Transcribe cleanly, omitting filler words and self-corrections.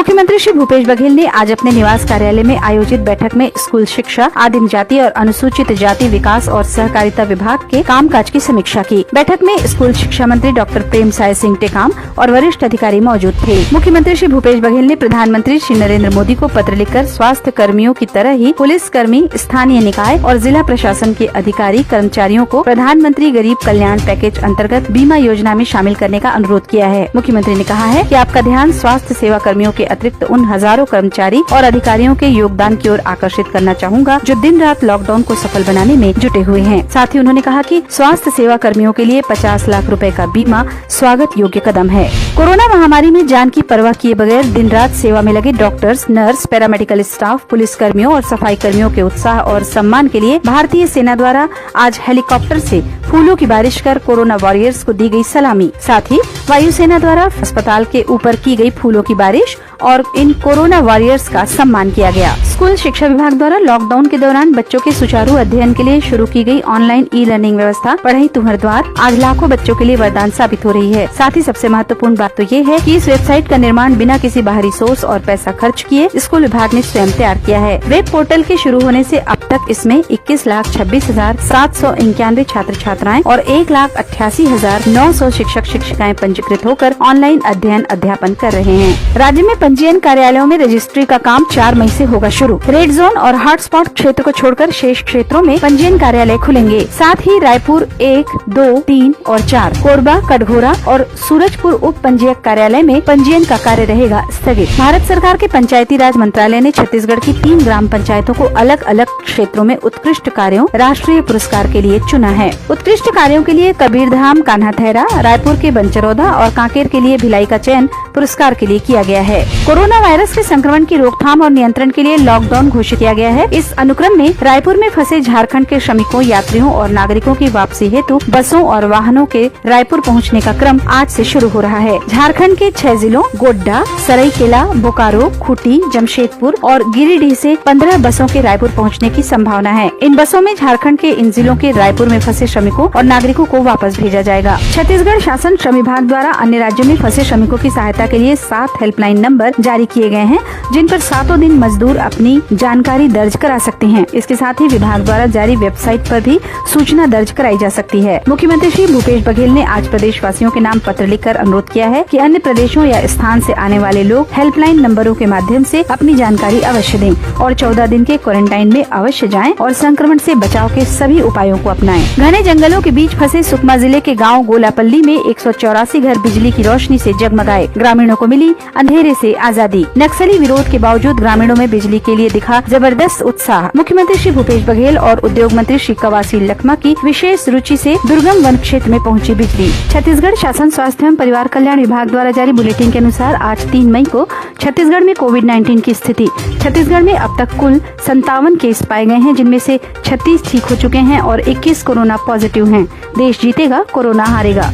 मुख्यमंत्री श्री भूपेश बघेल ने आज अपने निवास कार्यालय में आयोजित बैठक में स्कूल शिक्षा, आदिम जाति और अनुसूचित जाति विकास और सहकारिता विभाग के कामकाज की समीक्षा की। बैठक में स्कूल शिक्षा मंत्री डॉक्टर प्रेमसाय सिंह टेकाम और वरिष्ठ अधिकारी मौजूद थे। मुख्यमंत्री श्री भूपेश बघेल ने प्रधानमंत्री श्री नरेंद्र मोदी को पत्र लिखकर स्वास्थ्य कर्मियों की तरह ही पुलिस कर्मी, स्थानीय निकाय और जिला प्रशासन के अधिकारी कर्मचारियों को प्रधानमंत्री गरीब कल्याण पैकेज अंतर्गत बीमा योजना में शामिल करने का अनुरोध किया है। मुख्यमंत्री ने कहा है कि आपका ध्यान स्वास्थ्य सेवा कर्मियों के अतिरिक्त उन हजारों कर्मचारी और अधिकारियों के योगदान की ओर आकर्षित करना चाहूँगा जो दिन रात लॉकडाउन को सफल बनाने में जुटे हुए हैं। साथ ही उन्होंने कहा कि स्वास्थ्य सेवा कर्मियों के लिए 50 लाख रुपए का बीमा स्वागत योग्य कदम है। कोरोना महामारी में जान की परवाह किए बगैर दिन रात सेवा में लगे doctors, nurse, paramedical staff, police कर्मियों और सफाई कर्मियों के उत्साह और सम्मान के लिए भारतीय सेना द्वारा आज हेलीकॉप्टर से फूलों की बारिश कर कोरोना वॉरियर्स को दी गई सलामी। साथ ही वायुसेना द्वारा अस्पताल के ऊपर की गई फूलों की बारिश और इन कोरोना वॉरियर्स का सम्मान किया गया। स्कूल शिक्षा विभाग द्वारा लॉकडाउन के दौरान बच्चों के सुचारू अध्ययन के लिए शुरू की गई ऑनलाइन ई-लर्निंग व्यवस्था पढ़ई तुम्हारे द्वार आज लाखों बच्चों के लिए वरदान साबित हो रही है। साथ ही सबसे महत्वपूर्ण बात तो ये है कि इस वेबसाइट का निर्माण बिना किसी बाहरी सोर्स और पैसा खर्च किए स्कूल विभाग ने स्वयं तैयार किया है। वेब पोर्टल के शुरू होने से अब तक इसमें 21,26,791 छात्र छात्राएं और 1,88,900 शिक्षक शिक्षिकाएं पंजीकृत होकर ऑनलाइन अध्ययन अध्यापन कर रहे हैं। राज्य में पंजीयन कार्यालयों में रजिस्ट्री का काम 4 मई से होगा शुरू। रेड जोन और हॉटस्पॉट क्षेत्र को छोड़कर शेष क्षेत्रों में पंजीयन कार्यालय खुलेंगे। साथ ही रायपुर 1, 2, 3 और 4, कोरबा, कटघोरा और सूरजपुर उप पंजीयक कार्यालय में पंजीयन का कार्य रहेगा स्थगित। भारत सरकार के पंचायती राज मंत्रालय ने छत्तीसगढ़ की 3 ग्राम पंचायतों को अलग अलग क्षेत्रों में उत्कृष्ट कार्यों राष्ट्रीय पुरस्कार के लिए चुना है। उत्कृष्ट कार्यों के लिए कबीरधाम, कान्हाथैरा, रायपुर के बंचरौदा और कांकेर के लिए भिलाई का चयन पुरस्कार के लिए किया गया है। कोरोना वायरस के संक्रमण की रोकथाम और नियंत्रण के लिए लॉकडाउन घोषित किया गया है। इस अनुक्रम में रायपुर में फंसे झारखंड के श्रमिकों, यात्रियों और नागरिकों की वापसी हेतु बसों और वाहनों के रायपुर पहुंचने का क्रम आज से शुरू हो रहा है। झारखंड के 6 जिलों गोड्डा, सरायकेला, बोकारो, खूंटी, जमशेदपुर और गिरिडीह से 15 बसों के रायपुर पहुंचने की संभावना है। इन बसों में झारखंड के इन जिलों के रायपुर में फंसे श्रमिकों और नागरिकों को वापस भेजा जाएगा। छत्तीसगढ़ शासन श्रम विभाग द्वारा अन्य राज्यों में फंसे श्रमिकों की सहायता के लिए 7 हेल्पलाइन नंबर जारी किए गए हैं, जिन पर 7 दिन मजदूर अपनी जानकारी दर्ज करा सकते हैं। इसके साथ ही विभाग द्वारा जारी वेबसाइट पर भी सूचना दर्ज कराई जा सकती है। मुख्यमंत्री श्री भूपेश बघेल ने आज प्रदेशवासियों के नाम पत्र लिखकर अनुरोध किया है कि अन्य प्रदेशों या स्थान से आने वाले लोग हेल्पलाइन नंबरों के माध्यम से अपनी जानकारी अवश्य दें और 14 दिन के क्वारंटाइन में अवश्य जाएं और संक्रमण से बचाव के सभी उपायों को अपनाएं। घने जंगलों के बीच फंसे सुकमा जिले के गाँव गोलापल्ली में 184 घर बिजली की रोशनी से जगमगाए। ग्रामीणों को मिली अंधेरे से आजादी। नक्सली विरोध के बावजूद ग्रामीणों में बिजली के लिए दिखा जबरदस्त उत्साह। मुख्यमंत्री श्री भूपेश बघेल और उद्योग मंत्री श्री कवासी लखमा की विशेष रुचि से दुर्गम वन क्षेत्र में पहुंची बिजली। छत्तीसगढ़ शासन स्वास्थ्य एवं परिवार कल्याण विभाग द्वारा जारी बुलेटिन के अनुसार आज 3 मई को छत्तीसगढ़ में कोविड-19 की स्थिति। छत्तीसगढ़ में अब तक कुल 57 केस पाए गए हैं, जिनमें से 36 ठीक हो चुके हैं और 21 कोरोना पॉजिटिव हैं। देश जीतेगा, कोरोना हारेगा।